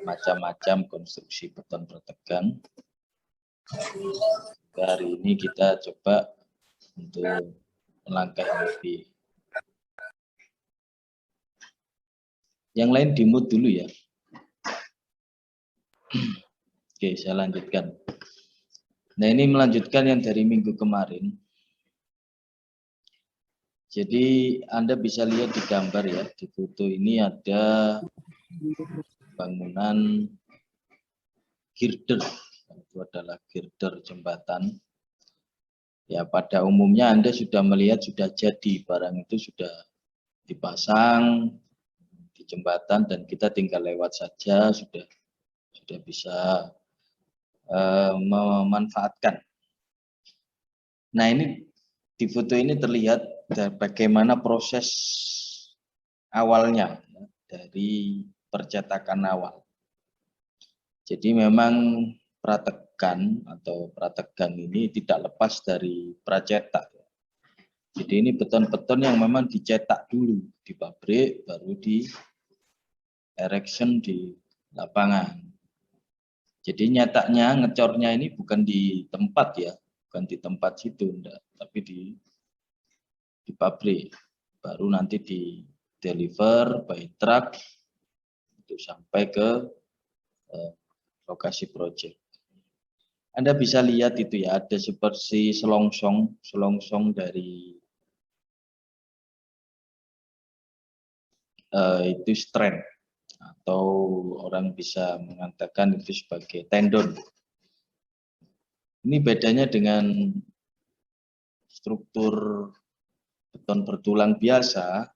macam-macam konstruksi beton bertegang. Hari ini kita coba untuk melangkah lebih. Yang lain di-mute dulu ya. Oke, saya lanjutkan. Nah, ini melanjutkan yang dari minggu kemarin. Jadi Anda bisa lihat di gambar ya, di foto ini ada bangunan girder. Itu adalah girder jembatan. Ya, pada umumnya Anda sudah melihat sudah jadi, barang itu sudah dipasang di jembatan dan kita tinggal lewat saja, sudah bisa memanfaatkan. Nah, ini di foto ini terlihat bagaimana proses awalnya dari percetakan awal. Jadi memang prategan atau prategan ini tidak lepas dari pracetak. Jadi ini beton-beton yang memang dicetak dulu di pabrik, baru di erection di lapangan. Jadi nyetaknya, ngecornya ini bukan di tempat ya, bukan di tempat situ, enggak, tapi di pabrik. Baru nanti di deliver by truck untuk sampai ke lokasi project. Anda bisa lihat itu ya, ada seperti selongsong dari itu strand, atau orang bisa mengatakan itu sebagai tendon. Ini bedanya dengan struktur beton bertulang biasa,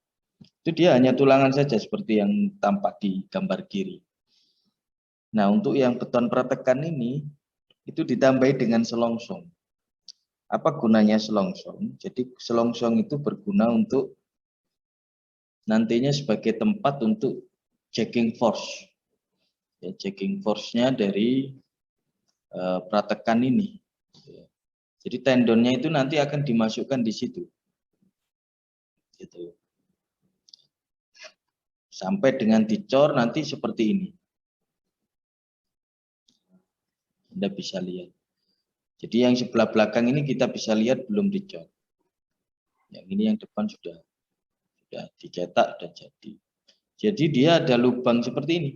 itu dia hanya tulangan saja seperti yang tampak di gambar kiri. Nah, untuk yang beton prategan ini, itu ditambahi dengan selongsong. Apa gunanya selongsong? Jadi selongsong itu berguna untuk nantinya sebagai tempat untuk checking force. Ya, checking force-nya dari prategan ini. Jadi tendonnya itu nanti akan dimasukkan di situ. Gitu. Sampai dengan dicor nanti seperti ini. Anda bisa lihat. Jadi yang sebelah belakang ini kita bisa lihat belum dicor. Yang ini yang depan sudah dicetak dan jadi. Jadi dia ada lubang seperti ini.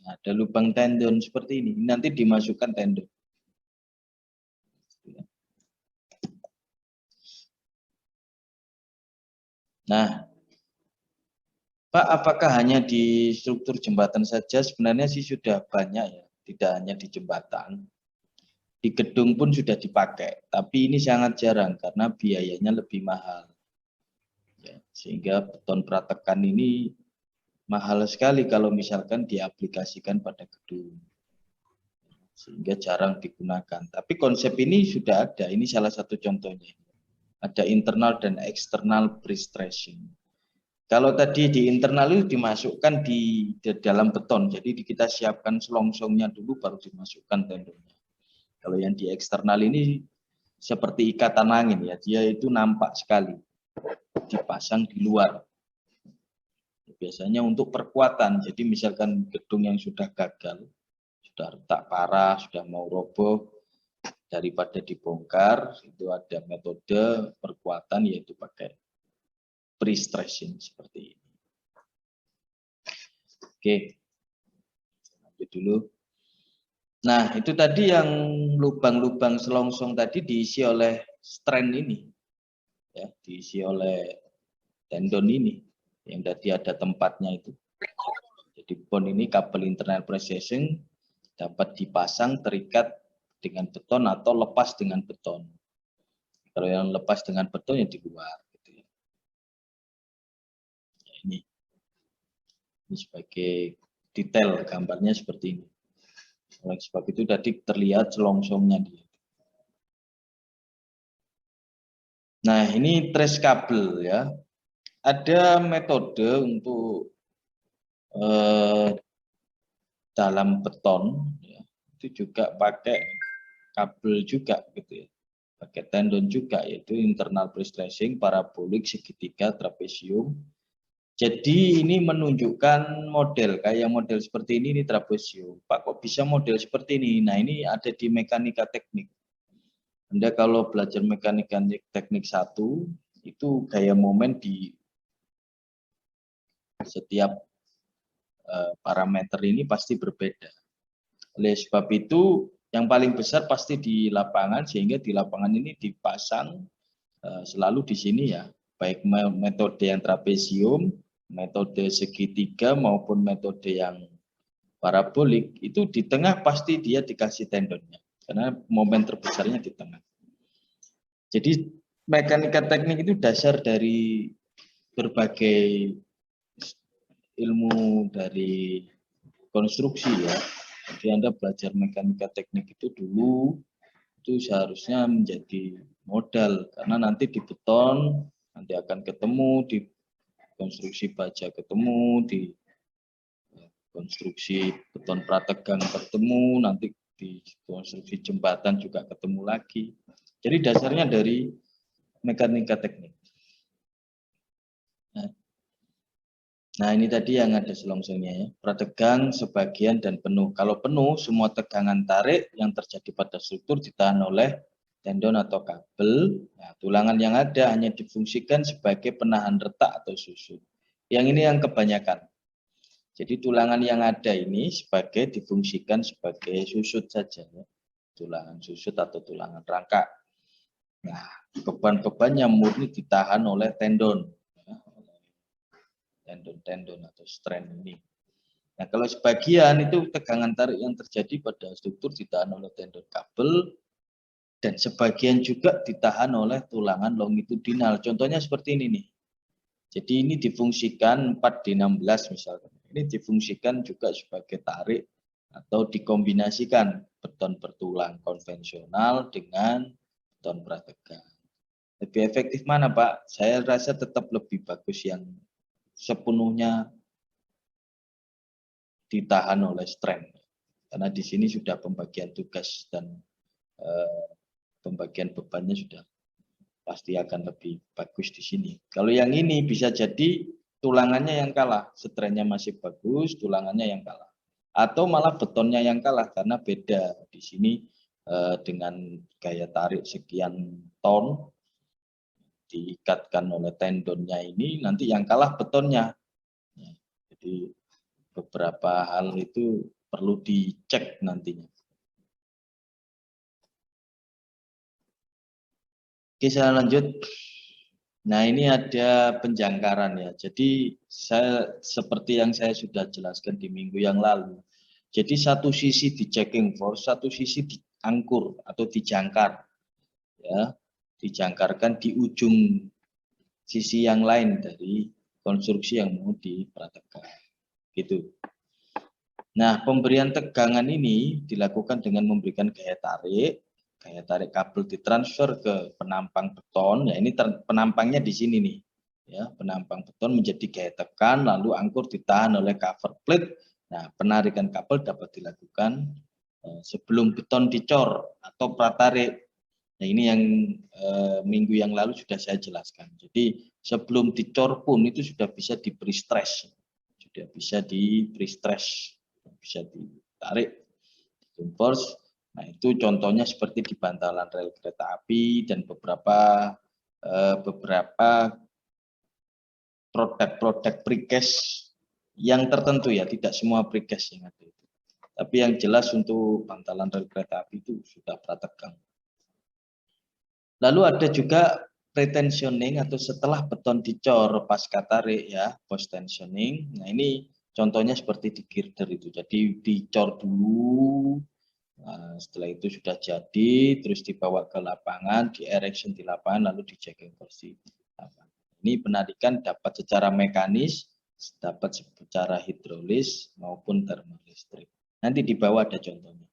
Ada lubang tendon seperti ini. Nanti dimasukkan tendon. Nah, Pak, apakah hanya di struktur jembatan saja? Sebenarnya sih sudah banyak ya, tidak hanya di jembatan. Di gedung pun sudah dipakai, tapi ini sangat jarang karena biayanya lebih mahal. Ya, sehingga beton prategan ini mahal sekali kalau misalkan diaplikasikan pada gedung. Sehingga jarang digunakan. Tapi konsep ini sudah ada, ini salah satu contohnya. Ada internal dan eksternal pre-stressing. Kalau tadi di internal itu dimasukkan di dalam beton, jadi kita siapkan selongsongnya dulu baru dimasukkan tendonnya. Kalau yang di eksternal ini seperti ikatan angin ya, dia itu nampak sekali dipasang di luar. Biasanya untuk perkuatan, jadi misalkan gedung yang sudah gagal, sudah retak parah, sudah mau roboh, daripada dibongkar, itu ada metode perkuatan yaitu pakai pre-stressing seperti ini. Oke, lanjut dulu. Nah, itu tadi yang lubang-lubang selongsong tadi diisi oleh strand ini, ya, diisi oleh tendon ini, yang tadi ada tempatnya itu. Jadi bond ini kabel internal processing dapat dipasang terikat dengan beton atau lepas dengan beton. Kalau yang lepas dengan beton ya di luar. Gitu ya. Ini sebagai detail gambarnya seperti ini. Oleh sebab itu tadi terlihat selongsongnya dia. Nah, ini trace kabel ya. Ada metode untuk dalam beton ya, itu juga pakai kabel juga gitu ya. Pakai tendon juga yaitu internal pre-stressing, parabolik, segitiga, trapesium. Jadi ini menunjukkan model, kayak model seperti ini trapesium. Pak, kok bisa model seperti ini? Nah, ini ada di mekanika teknik. Anda kalau belajar mekanika teknik 1, itu gaya momen di setiap parameter ini pasti berbeda. Oleh sebab itu, yang paling besar pasti di lapangan, sehingga di lapangan ini dipasang selalu di sini ya, baik metode yang trapesium, metode segitiga maupun metode yang parabolik, itu di tengah pasti dia dikasih tendonnya, karena momen terbesarnya di tengah. Jadi mekanika teknik itu dasar dari berbagai ilmu dari konstruksi ya. Jadi Anda belajar mekanika teknik itu dulu, itu seharusnya menjadi modal, karena nanti di beton nanti akan ketemu, di konstruksi baja ketemu, di konstruksi beton prategang ketemu, nanti di konstruksi jembatan juga ketemu lagi. Jadi dasarnya dari mekanika teknik. Nah, ini tadi yang ada selongsongnya ya. Prategang sebagian dan penuh. Kalau penuh, semua tegangan tarik yang terjadi pada struktur ditahan oleh tendon atau kabel. Nah, tulangan yang ada hanya difungsikan sebagai penahan retak atau susut. Yang ini yang kebanyakan. Jadi tulangan yang ada ini difungsikan sebagai susut saja ya. Tulangan susut atau tulangan rangka. Nah, beban-beban yang murni ditahan oleh tendon. Tendon-tendon atau strain ini. Nah, kalau sebagian itu tegangan tarik yang terjadi pada struktur ditahan oleh tendon kabel, dan sebagian juga ditahan oleh tulangan longitudinal. Contohnya seperti ini nih. Jadi ini difungsikan 4D16 misalkan. Ini difungsikan juga sebagai tarik atau dikombinasikan beton bertulang konvensional dengan beton prategang. Lebih efektif mana, Pak? Saya rasa tetap lebih bagus yang sepenuhnya ditahan oleh strain, karena di sini sudah pembagian tugas dan pembagian bebannya sudah pasti akan lebih bagus di sini. Kalau yang ini bisa jadi tulangannya yang kalah, strainnya masih bagus, tulangannya yang kalah, atau malah betonnya yang kalah karena beda di sini dengan gaya tarik sekian ton diikatkan oleh tendonnya ini, nanti yang kalah betonnya. Jadi beberapa hal itu perlu dicek nantinya. Oke, saya lanjut. Nah, ini ada penjangkaran ya. Jadi seperti yang saya sudah jelaskan di minggu yang lalu. Jadi satu sisi di checking force, satu sisi diangkur atau dijangkar. Ya, dijangkarkan di ujung sisi yang lain dari konstruksi yang mau dipratekkan. Gitu. Nah, pemberian tegangan ini dilakukan dengan memberikan gaya tarik kabel ditransfer ke penampang beton. Ya, ini penampangnya di sini nih. Ya, penampang beton menjadi gaya tekan, lalu angkur ditahan oleh cover plate. Nah, penarikan kabel dapat dilakukan sebelum beton dicor atau pratarik. Nah, ini yang minggu yang lalu sudah saya jelaskan. Jadi sebelum dicor pun itu sudah bisa di pre-stress. Sudah bisa di pre-stress. Bisa ditarik, force. Nah, itu contohnya seperti di bantalan rel kereta api dan beberapa produk-produk precast yang tertentu ya, tidak semua precast yang ada itu. Tapi yang jelas untuk bantalan rel kereta api itu sudah prategang. Lalu ada juga pretensioning atau setelah beton dicor pasca tarik ya, post tensioning. Nah, ini contohnya seperti di girder itu. Jadi dicor dulu, nah, setelah itu sudah jadi, terus dibawa ke lapangan, di erection di lapangan, lalu di checking kursi. Ini penarikan dapat secara mekanis, dapat secara hidrolis maupun termolistrik. Nanti di bawah ada contohnya.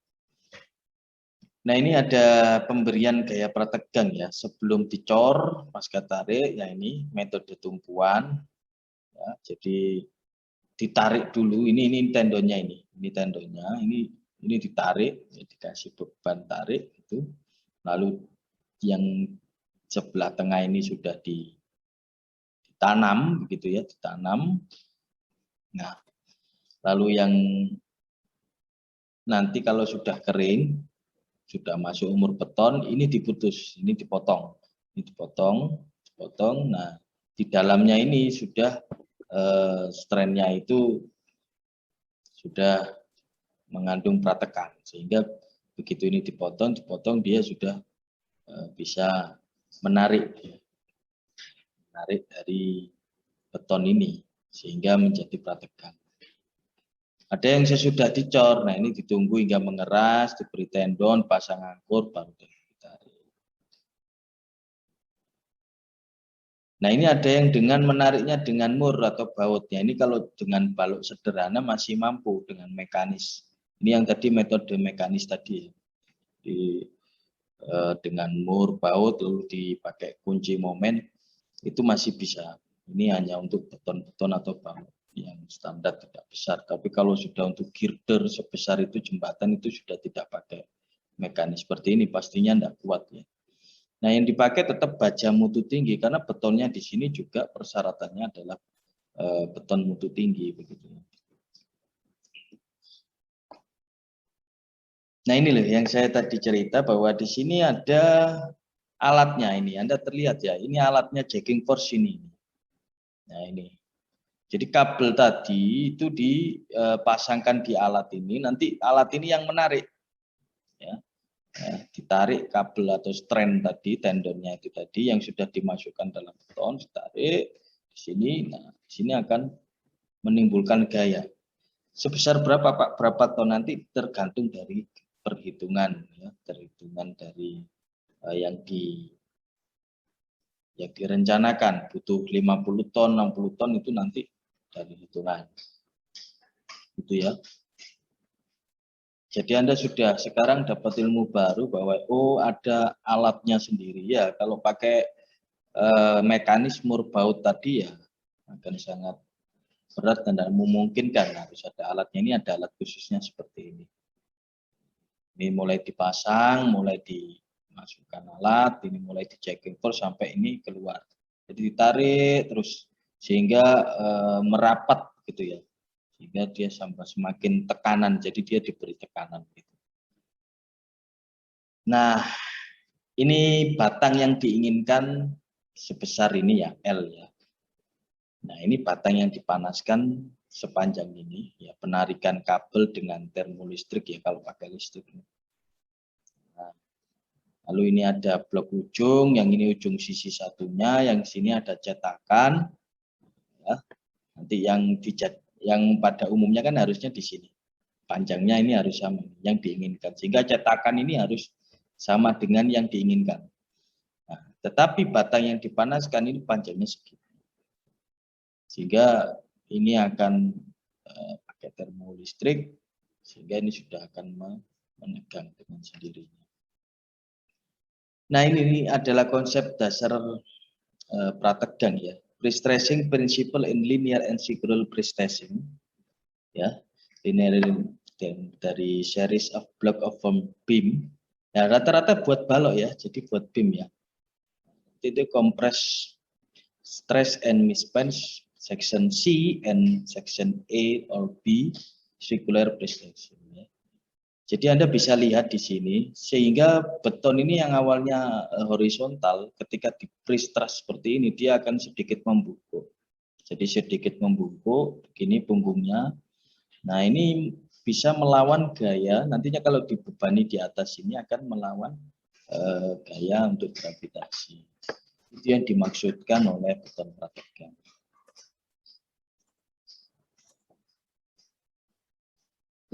Nah, ini ada pemberian gaya prategang ya, sebelum dicor, pasca tarik, ya ini metode tumpuan. Ya, jadi ditarik dulu, ini tendonnya ini tendonnya, ini ditarik, ya, dikasih beban tarik itu, lalu yang sebelah tengah ini sudah ditarik ditanam begitu ya, ditanam. Nah, lalu yang nanti kalau sudah kering, sudah masuk umur beton, ini diputus, ini dipotong. Ini dipotong, dipotong. Nah, di dalamnya ini sudah strainnya itu sudah mengandung pratekan, sehingga begitu ini dipotong dia sudah bisa menarik dari beton ini sehingga menjadi pratekan. Ada yang sesudah dicor, nah ini ditunggu hingga mengeras, diberi tendon, pasang angkur, baru ditarik. Nah ini ada yang dengan menariknya dengan mur atau bautnya. Ini kalau dengan balok sederhana masih mampu dengan mekanis. Ini yang tadi metode mekanis tadi. Dengan mur, baut, lalu dipakai kunci momen, itu masih bisa. Ini hanya untuk beton-beton atau baut yang standar tidak besar. Tapi kalau sudah untuk girder sebesar itu jembatan itu sudah tidak pakai mekanis seperti ini, pastinya tidak kuat ya. Nah yang dipakai tetap baja mutu tinggi karena betonnya di sini juga persyaratannya adalah beton mutu tinggi begitu. Nah ini loh yang saya tadi cerita bahwa di sini ada alatnya ini, Anda terlihat ya, ini alatnya jacking force ini. Nah ini, jadi kabel tadi itu dipasangkan di alat ini, nanti alat ini yang menarik, ya, ditarik kabel atau strain tadi, tendonnya itu tadi yang sudah dimasukkan dalam beton, ditarik di sini, nah di sini akan menimbulkan gaya. Sebesar berapa Pak? Berapa ton nanti tergantung dari perhitungan, ya, perhitungan dari yang direncanakan butuh 50 ton, 60 ton itu nanti dari hitungan. Gitu ya. Jadi Anda sudah sekarang dapat ilmu baru bahwa oh ada alatnya sendiri ya. Kalau pakai mekanisme baut tadi ya akan sangat berat dan tidak memungkinkan, harus ada alatnya. Ini ada alat khususnya seperti ini. Ini mulai dipasang, mulai dimasukkan alat, ini mulai di checking force sampai ini keluar. Jadi ditarik terus sehingga merapat gitu ya. Sehingga dia sampai semakin tekanan, jadi dia diberi tekanan gitu. Nah, ini batang yang diinginkan sebesar ini ya, L ya. Nah, ini batang yang dipanaskan sepanjang ini ya, penarikan kabel dengan termolistrik ya kalau pakai listrik. Nah, lalu ini ada blok ujung, yang ini ujung sisi satunya, yang sini ada cetakan. Ya. Nanti yang pada umumnya kan harusnya di sini. Panjangnya ini harus sama yang diinginkan. Sehingga cetakan ini harus sama dengan yang diinginkan. Nah, tetapi batang yang dipanaskan ini panjangnya segitu. Sehingga ini akan pakai termolistrik, sehingga ini sudah akan menegang dengan sendirinya. Nah ini adalah konsep dasar prategang ya. Pre-stressing principle in linear and circular pre-stressing. Ya, linear dari series of block of form beam. Ya rata-rata buat balok ya, jadi buat beam ya. Itu compress stress and mismatch section C and section A or B circular pre-stressing. Ya. Jadi Anda bisa lihat di sini, sehingga beton ini yang awalnya horizontal, ketika di pre-stress seperti ini, dia akan sedikit membungkuk. Jadi sedikit membungkuk, begini punggungnya. Nah ini bisa melawan gaya, nantinya kalau dibebani di atas ini akan melawan gaya untuk gravitasi. Itu yang dimaksudkan oleh beton prategang.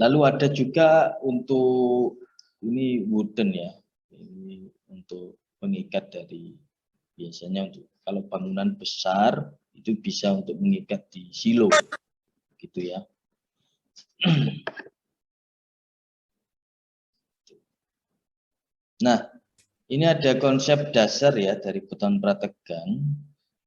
Lalu ada juga untuk ini wooden ya, ini untuk pengikat dari biasanya untuk kalau bangunan besar itu bisa untuk mengikat di silo, gitu ya. Nah, ini ada konsep dasar ya dari beton prategang.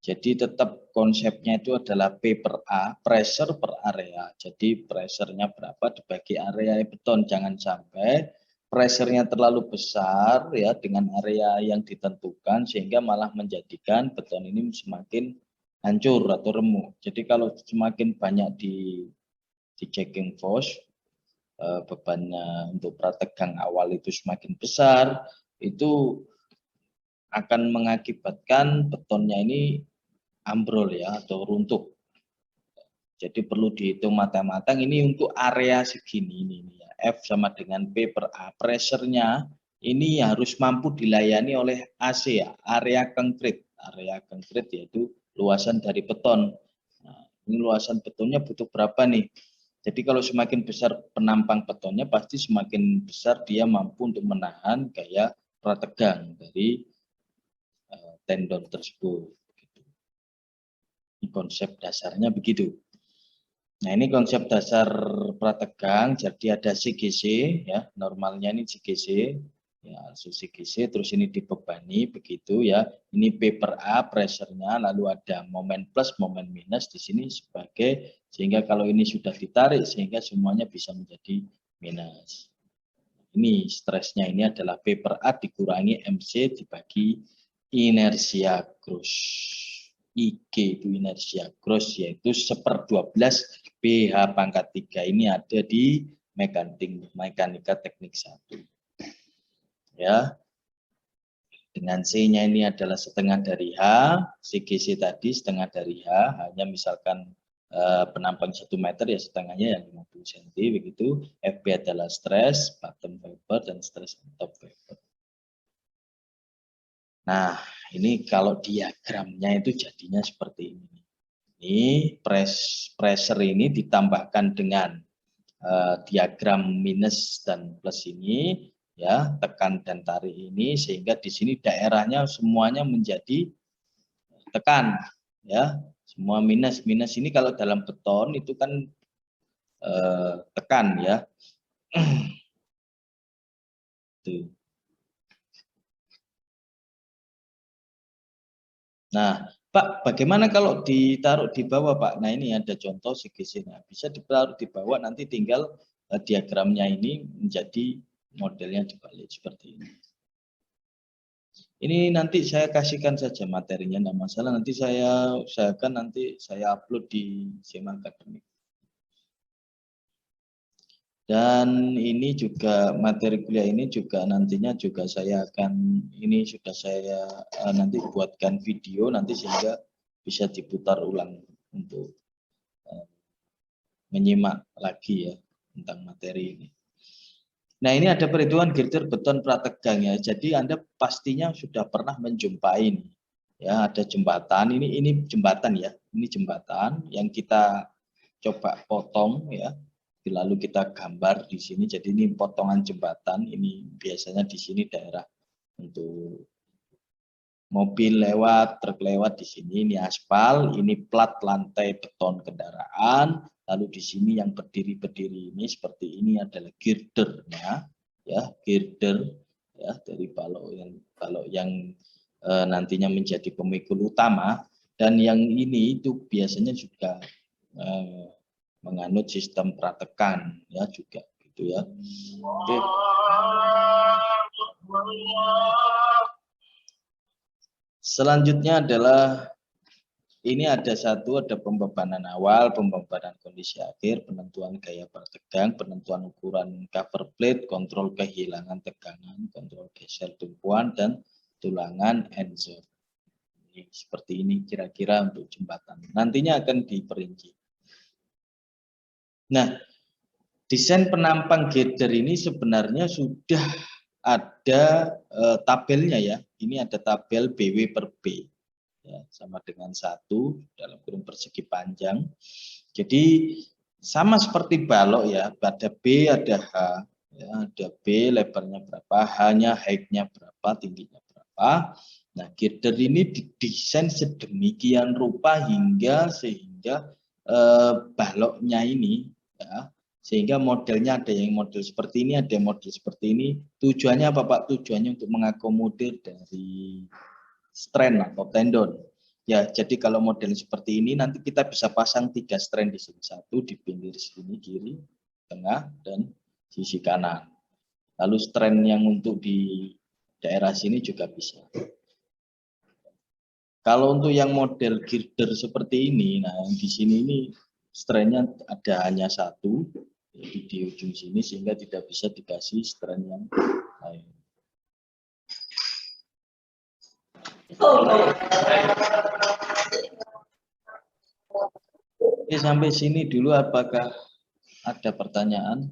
Jadi tetap konsepnya itu adalah P per A, pressure per area. Jadi pressure-nya berapa dibagi area beton, jangan sampai pressure-nya terlalu besar ya dengan area yang ditentukan sehingga malah menjadikan beton ini semakin hancur atau remuk. Jadi kalau semakin banyak di checking force, bebannya untuk prategang awal itu semakin besar, itu akan mengakibatkan betonnya ini ambrol ya atau runtuh. Jadi perlu dihitung matang-matang ini untuk area segini ini ya. F sama dengan P per A. Pressure-nya ini harus mampu dilayani oleh AC ya, area konkret. Area konkret yaitu luasan dari beton. Nah, ini luasan betonnya butuh berapa nih? Jadi kalau semakin besar penampang betonnya pasti semakin besar dia mampu untuk menahan gaya prategang dari tendon tersebut. Ini konsep dasarnya begitu. Nah, ini konsep dasar prategang. Jadi ada CGC ya, normalnya ini CGC ya, CGC terus ini dibebani begitu ya. Ini P per A pressure-nya, lalu ada momen plus, momen minus di sini sebagai sehingga kalau ini sudah ditarik sehingga semuanya bisa menjadi minus. Ini stresnya ini adalah P per A dikurangi MC dibagi inersia gross. IG itu inersia gross yaitu 1/12 PH pangkat 3 ini ada di mekanika teknik 1. Ya. Dengan C-nya ini adalah setengah dari H, CGC tadi setengah dari H, hanya misalkan penampang 1 meter ya setengahnya yang 50 cm begitu. FB adalah stres bottom fiber dan stres top fiber. Nah, ini kalau diagramnya itu jadinya seperti ini. Ini pressure ini ditambahkan dengan diagram minus dan plus ini ya, tekan dan tarik ini sehingga di sini daerahnya semuanya menjadi tekan ya. Semua minus ini kalau dalam beton itu kan tekan ya. Tuh. Nah, Pak, bagaimana kalau ditaruh di bawah, Pak? Nah, ini ada contoh CGC-nya. Bisa ditaruh di bawah, nanti tinggal diagramnya ini menjadi modelnya dibalik seperti ini. Ini nanti saya kasihkan saja materinya, enggak masalah. Nanti saya usahakan nanti saya upload di SEMA Akademik. Dan ini juga materi kuliah ini juga nantinya juga saya akan ini sudah saya nanti buatkan video nanti sehingga bisa diputar ulang untuk menyimak lagi ya tentang materi ini. Nah, ini ada perhitungan girder beton prategang ya. Jadi Anda pastinya sudah pernah menjumpai ini. Ya, ada jembatan. Ini jembatan ya. Ini jembatan yang kita coba potong ya. Lalu kita gambar di sini. Jadi ini potongan jembatan. Ini biasanya di sini daerah untuk mobil lewat, truk lewat di sini. Ini aspal, ini plat lantai beton kendaraan. Lalu di sini yang berdiri-berdiri ini seperti ini adalah girdernya, ya girder ya dari balok yang nantinya menjadi pemikul utama. Dan yang ini itu biasanya juga menganut sistem pratekan ya juga gitu ya. Oke. Selanjutnya adalah ini ada pembebanan awal, pembebanan kondisi akhir, penentuan gaya prategang, penentuan ukuran cover plate, kontrol kehilangan tegangan, kontrol geser tumpuan, dan tulangan ensor. Seperti ini kira-kira untuk jembatan. Nantinya akan diperinci. Nah, desain penampang girder ini sebenarnya sudah ada tabelnya ya. Ini ada tabel BW per B. Ya, sama dengan 1 dalam kurung persegi panjang. Jadi sama seperti balok ya, ada B, ada H, ya, ada B lebarnya berapa, H-nya height-nya berapa, tingginya berapa. Nah, girder ini didesain sedemikian rupa sehingga baloknya ini ya, sehingga modelnya ada yang model seperti ini, ada yang model seperti ini. Tujuannya apa, Pak? Tujuannya untuk mengakomodir dari strain atau tendon. Ya, jadi kalau model seperti ini nanti kita bisa pasang 3 strain di sini. 1 di pinggir sini kiri, tengah, dan sisi kanan. Lalu strain yang untuk di daerah sini juga bisa. Kalau untuk yang model girder seperti ini, nah di sini ini strainnya ada hanya satu, jadi di ujung sini, sehingga tidak bisa dikasih strain yang lain. Oke, sampai sini dulu apakah ada pertanyaan?